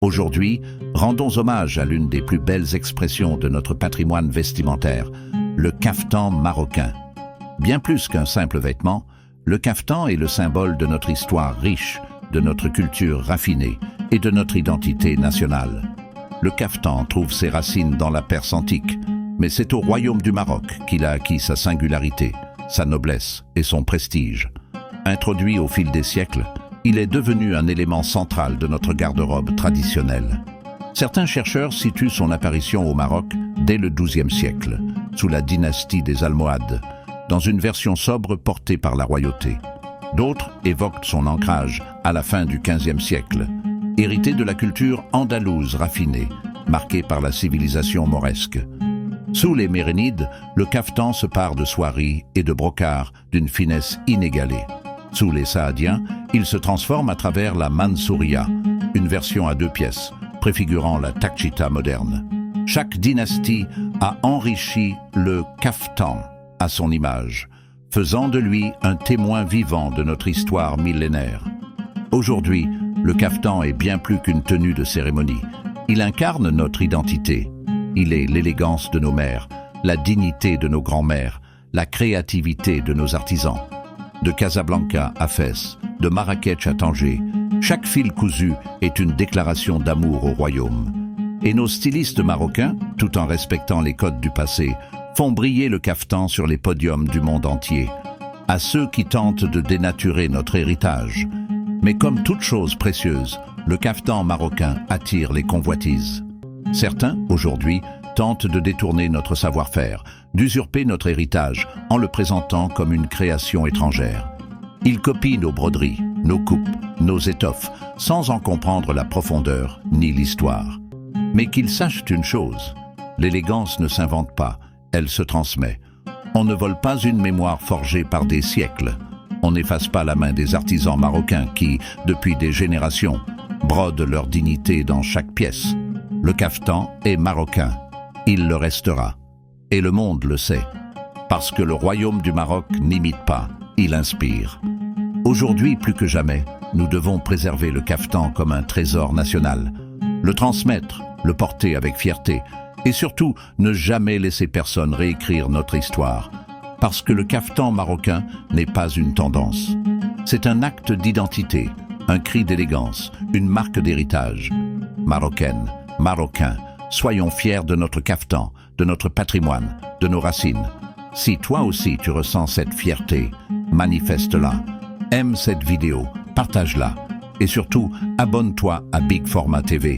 Aujourd'hui, rendons hommage à l'une des plus belles expressions de notre patrimoine vestimentaire, le caftan marocain. Bien plus qu'un simple vêtement, le caftan est le symbole de notre histoire riche, de notre culture raffinée et de notre identité nationale. Le caftan trouve ses racines dans la Perse antique, mais c'est au royaume du Maroc qu'il a acquis sa singularité, sa noblesse et son prestige. Introduit au fil des siècles, il est devenu un élément central de notre garde-robe traditionnelle. Certains chercheurs situent son apparition au Maroc dès le XIIe siècle, sous la dynastie des Almohades, dans une version sobre portée par la royauté. D'autres évoquent son ancrage à la fin du XVe siècle, hérité de la culture andalouse raffinée, marquée par la civilisation mauresque. Sous les Mérinides, le caftan se pare de soieries et de brocarts d'une finesse inégalée. Sous les Saadiens, il se transforme à travers la Mansouriya, une version à 2 pièces, préfigurant la Takchita moderne. Chaque dynastie a enrichi le caftan à son image, faisant de lui un témoin vivant de notre histoire millénaire. Aujourd'hui, le caftan est bien plus qu'une tenue de cérémonie. Il incarne notre identité. Il est l'élégance de nos mères, la dignité de nos grands-mères, la créativité de nos artisans. De Casablanca à Fès, de Marrakech à Tanger, chaque fil cousu est une déclaration d'amour au royaume. Et nos stylistes marocains, tout en respectant les codes du passé, font briller le caftan sur les podiums du monde entier. À ceux qui tentent de dénaturer notre héritage. Mais comme toute chose précieuse, le caftan marocain attire les convoitises. Certains, aujourd'hui, tentent de détourner notre savoir-faire, d'usurper notre héritage en le présentant comme une création étrangère. Ils copient nos broderies, nos coupes, nos étoffes, sans en comprendre la profondeur ni l'histoire. Mais qu'ils sachent une chose, l'élégance ne s'invente pas, elle se transmet. On ne vole pas une mémoire forgée par des siècles. On n'efface pas la main des artisans marocains qui, depuis des générations, brodent leur dignité dans chaque pièce. Le caftan est marocain. Il le restera. Et le monde le sait. Parce que le royaume du Maroc n'imite pas, il inspire. Aujourd'hui, plus que jamais, nous devons préserver le caftan comme un trésor national. Le transmettre, le porter avec fierté. Et surtout, ne jamais laisser personne réécrire notre histoire. Parce que le caftan marocain n'est pas une tendance. C'est un acte d'identité, un cri d'élégance, une marque d'héritage. Marocaine, Marocains, soyons fiers de notre caftan, de notre patrimoine, de nos racines. Si toi aussi tu ressens cette fierté, manifeste-la. Aime cette vidéo, partage-la. Et surtout, abonne-toi à Big Format TV.